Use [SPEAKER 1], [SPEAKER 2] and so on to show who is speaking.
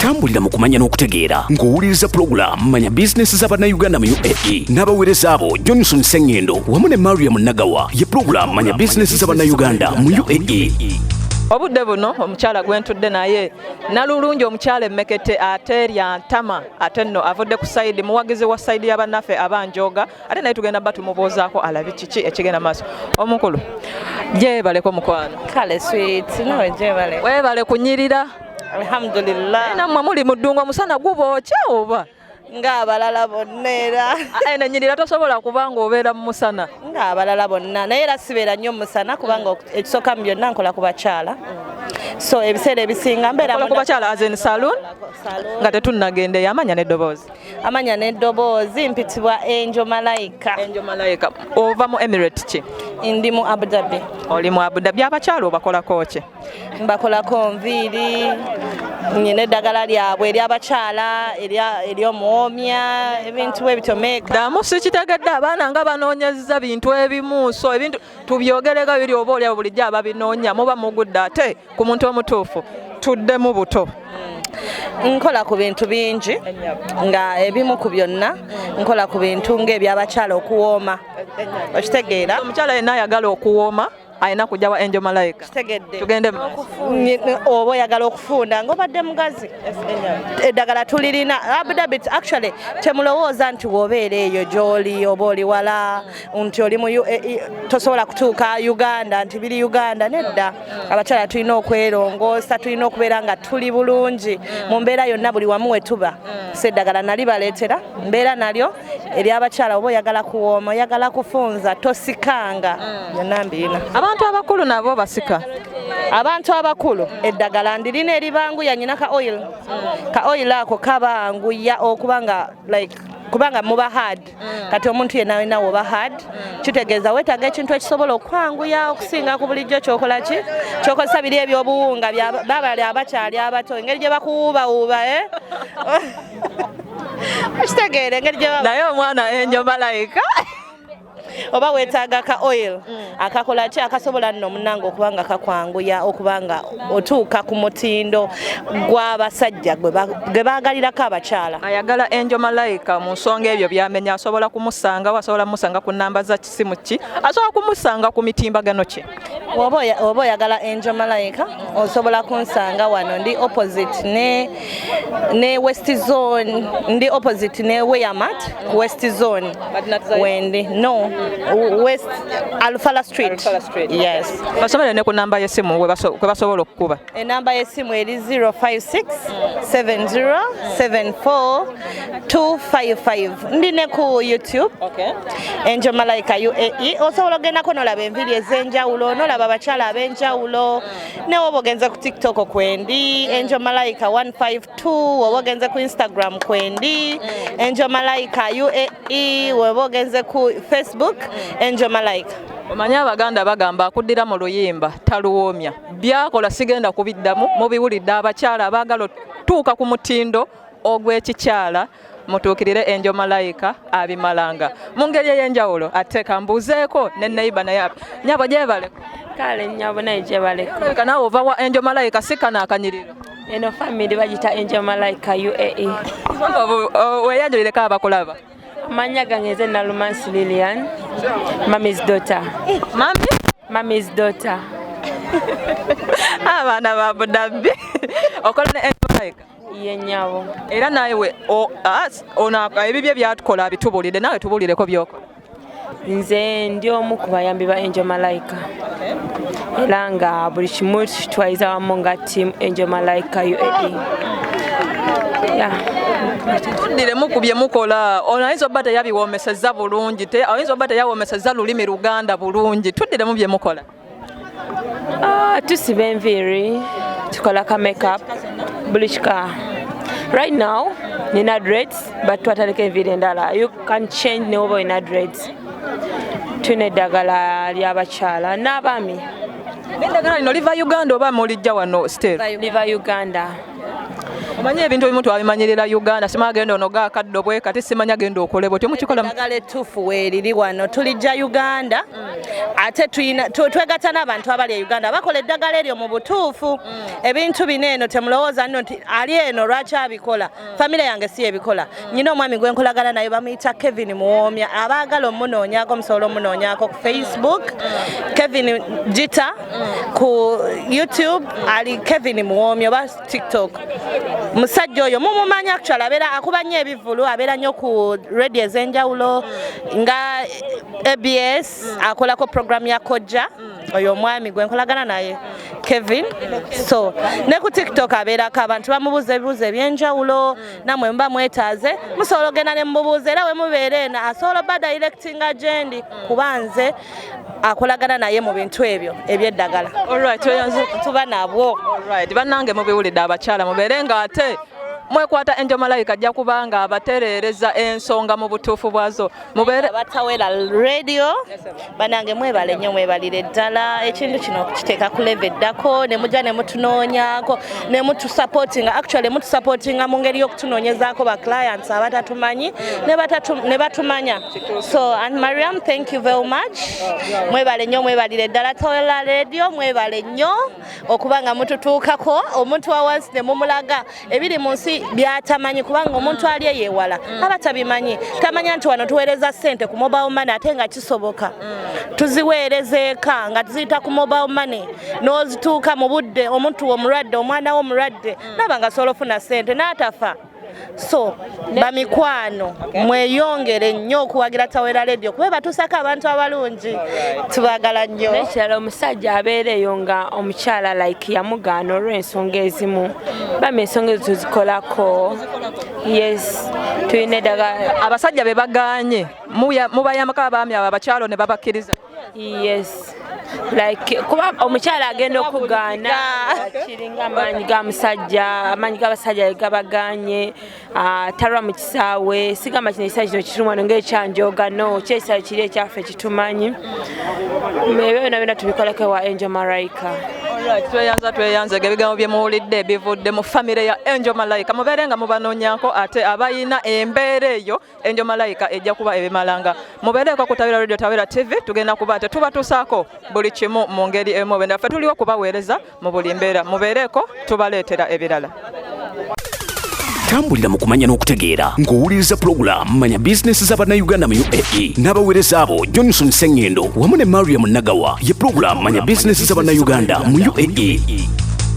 [SPEAKER 1] tambulira mu kumanya n'okutegeera ng'owuliriza program manya business z'abannayuganda mu UAE n'abaweereza abo Johnson Sengendo wamu ne Mariam Nagawa ye program manya business z'abannayuganda mu UAE.
[SPEAKER 2] Obudde buno omukyala gwentudde naye nalulungi omukyala emmekete ate lyantama ate nno avudde ku sayidi muwagizi wa sayidi y'abannaffe abanjoga ate naye tugenda batumubuuzaako alabi kiki ekigenda maaso. Omukulu gyebaleko mukwano
[SPEAKER 3] kale sweet nawe gyebale
[SPEAKER 2] weebale kunyirira
[SPEAKER 3] alhamdulillah
[SPEAKER 2] nammwe muli mu ddungu omusana gubookya oba
[SPEAKER 3] ng'abalala bonna era
[SPEAKER 2] nenyirira tosobola kubanga obeera mu musana
[SPEAKER 3] ng'abalala bonna naye era sibeera nnyo mu musana kubanga ekisooka mu byonna nkola ku bakyala so ebiseera ebisinga mbeera
[SPEAKER 2] ku bakyala azen saloon nga tetunnagenda yamanya
[SPEAKER 3] n'eddoboozi mpitibwa Angel Malaika.
[SPEAKER 2] Ova mu Emirate ki?
[SPEAKER 3] Ndi mu Abu Dhabi.
[SPEAKER 2] Oli mu Abu Dhabi. Abakyala obakolako ki?
[SPEAKER 3] Mbakolako nviiri, nyina eddagala lyabwe ery'abakyala ery'omuwoomya ebintu ebityo meeka.
[SPEAKER 2] Ddamu sikitegedde abaana nga banoonyezza bintu ebimu so ebintu tubyogerega biri oba oli bulijjo ababinoonya muba mugudde ate ku muntu omutuufu tuddemu buto.
[SPEAKER 3] Nkola ku bintu bingi nga ebimu ku byonna nkola ku bintu ng'ebyabakyala okuwooma okitegeera
[SPEAKER 2] omukyala yenna ayagala okuwooma ayina kujja wa Angel Malaika tugende
[SPEAKER 3] oba oyagala okufunda ng'obadde mugazi eddagala tulirina Abu Dhabi actually temulowooza nti w'obeera eyo gy'oli oba oli wala nti oli mu tosobola kutuuka Uganda nti biri Uganda nedda abakyala tulina okwerongoosa tulina okubeera nga tuli bulungi mu mbeera yonna buli wamu we tuba so eddagala nali baleetera mbeera nalyo ery'abakyala oba oyagala kuwooma oyagala kufunza tosikanga byonna mbirina.
[SPEAKER 2] Abantu abakulu nabo basika.
[SPEAKER 3] Abantu abakulu eddagala ndirina eribanguya nyina ka oil ako kabanguya okubanga kubanga muba hard kati omuntu yenna wenna woba hard kitegeeza weetaaga ekintu ekisobola okwanguya okusinga ku bulijjo kyokola ki kyokozesa biri ebyobuwunga babali abakyali abato engeri gye bakuwuubawuuba ekitegeere engeri gye
[SPEAKER 2] naye omwana Angel Malaika
[SPEAKER 3] oba weetaaga ka oil akakola ki akasobola nno munange okubanga kakwanguya okubanga otuuka ku mutindo gw'abasajja gwe baagalirako abakyala.
[SPEAKER 2] Ayagala Angel Malaika mu nsonga ebyo byamenya asobola kumusanga wasobola kumusanga ku nnamba za kisimu ki asobola kumusanga ku mitimbagano ki
[SPEAKER 3] oba oyagala Angel Malaika osobola kunsanga wano ndi opposite ne West Zone ndi opposite ne Weyamat West Zone wendi no West Alfala Street. Yes.
[SPEAKER 2] Basobole ne ku namba y'essimu kwe basobola okukuba.
[SPEAKER 3] Enamba y'essimu eri 056 7074 255. Ndi ne ku YouTube.
[SPEAKER 2] Okay.
[SPEAKER 3] Angel Malaika UAE. Osobola ogendako n'olaba enviiri ez'enjawulo n'olaba abakyala ab'enjawulo. Ne woba ogenze ku TikTok kwendi Angel Malaika 152 woba ogenze ku Instagram kwendi Angel Malaika UAE woba ogenze ku Facebook Angel Malaika.
[SPEAKER 2] Omanyi Abaganda bagamba akuddira mu luyimba taluwoomya byakola sigenda kubiddamu mubiwulidde abakyala abaagala tuuka ku mutindo ogw'ekikyala mutuukirire Angel Malaika abimalanga mu ngeri ey'enjawulo ate kambuuzeeko ne neighbor naye nyabo gyebaleko
[SPEAKER 4] kale nyabo naye gyebaleko
[SPEAKER 2] naawe ova wa Angel Malaika sikana akanyiriro
[SPEAKER 4] eno family bagita Angel Malaika UAE
[SPEAKER 2] weeyanjulireko abakulaba.
[SPEAKER 4] Manya gange Nalumansi Lilian, Mommy's daughter. Mommy's daughter.
[SPEAKER 2] Abaana ba Abu Dhabi. Okola ne Angel Malaika.
[SPEAKER 4] Ye nyawo.
[SPEAKER 2] Era nawe ona ebibye byatukola bitubulire nawe tubulireko byoko.
[SPEAKER 4] Nze ndi omu ku bayambi ba Angel Malaika. Era nga buli kimu kitwaliza wamu nga team Angel Malaika UAE.
[SPEAKER 2] Tuddire mukubye mukola oyinza obba teyabiwoomesezza bulungi oyinza obba teyawoomesezza lulimi Luganda bulungi tuddire mu bye mukola.
[SPEAKER 4] Tusiba enviiri tukola ka makeup buli kika. Right now nina dreads but twataleka enviiri endala you can change ne oba ina dreads. Tune eddagala ly'abakyala n'abaami.
[SPEAKER 2] Eddagala lino liva Uganda oba mulijja wano still?
[SPEAKER 4] Liva Uganda.
[SPEAKER 2] Omanyi ebintu ebimu twabimanyirira Uganda simagenda ono gaakaddo bwe kati simanya genda okole bwe temukikola
[SPEAKER 3] eddagala ettuufu weeriri wano tulijja Uganda ate twegatta n'abantu abali e Uganda bakola eddagala eryo mu butuufu ebintu bino eno temulowooza nno nti ali eno lwaki abikola famire yange si ebikola nyina omwami gwe nkolagana naye bamuyita Kevin Muwoomya abaagala omunoonyaako omusobola omunoonyaako ku Facebook Kevin Gita ku YouTube ali Kevin Muwoomya oba TikTok musajja oyo mumumanyi actually abeera akuba nnyo ebivulu abeera nnyo ku radio ez'enjawulo nga ABS akolako program ya Kojja oyo omwami gwe nkolagana naye Kevin so ne ku TikTok abeerako abantu bamubuuza ebibuuzo ebyenjawulo namwe muba mwetaaze musobola ogenda ne mubuuza era we mubeera eno asobola ba directinga gyendi kuba nze akolagana naye mu bintu ebyo ebyeddagala tuba nabwo
[SPEAKER 2] bannange mubiwulidde abakyala mubeere nga ate mwekwata enjo Malaika ajja kubanga abatereereza ensonga mu butuufu bwazo mubeere
[SPEAKER 3] batawera radio banange mwebale nnyo mwebalire ddala ekintu kino kiteeka ku level eddako ne mujja ne mutunoonyaako ne mutusupportinga actually mutusupportinga mu ngeri y'okutunoonyezaako ba clients abatatumanyi ne batumanya so and Mariam thank you very much mwebale nnyo mwebalire ddala tawera radio mwebale nnyo okubanga mututuukako omuntu awansi ne mumulaga ebiri mu nsi byatamanyi kubanga omuntu ali eyewala abatabimanyi tamanya nti wano tuweereza ssente ku mobile money ate nga kisoboka tuziweerezeeka nga tuziyita ku mobile money n'ozituuka mu budde omuntu omulwadde omwana wo omulwadde naba nga asobola ofuna ssente n'atafa so bamikwano mweyongere nnyo okuwagira Tawera Radio kuba batuusako abantu abalungi tubagala nnyo
[SPEAKER 4] nekirala omusajja abeereyo nga omukyala like yamugaana olw'ensonga ezimu bami ensonga ezo tuzikolako yes tulina eddagala
[SPEAKER 2] abasajja be bagaanye mubayamako abaami abo abakyalo ne babakkiriza
[SPEAKER 4] yes like kuba omukyala agenda okugaana kiringa amaanyi g'abasajja gabaganye talwa mu kisaawe sigamba kino ekisaawe kino kitumwa ng'ekyanjoga no kyekisaawe kiri ekyaffe kitumanyi ebyo byonna tubikoleko ewa Angel Malaika
[SPEAKER 2] tweyanze ebigambo bye muwulidde bivudde mu famire ya Angel Malaika mubeere nga mubanoonyako ate abayina embeera eyo Angel Malaika ejja kuba ebimalanga mubeereko ku Tawera Radio Tawera TV tugenda kuba ate tubatuusaako buli kimu mu ngeri emu bwe ndaffe tuliwo kubaweereza mu buli mbeera mubeereko tubaleetera ebirala
[SPEAKER 1] tambulira mu kumanya n'okutegeera ng'owuliriza pulogulaamu manya bizinesi z'abannayuganda mu UAE n'abaweereza abo Johnson Sengendo wamu ne Mariam Nagawa ye pulogulaamu manya bizinesi z'abannayuganda mu UAE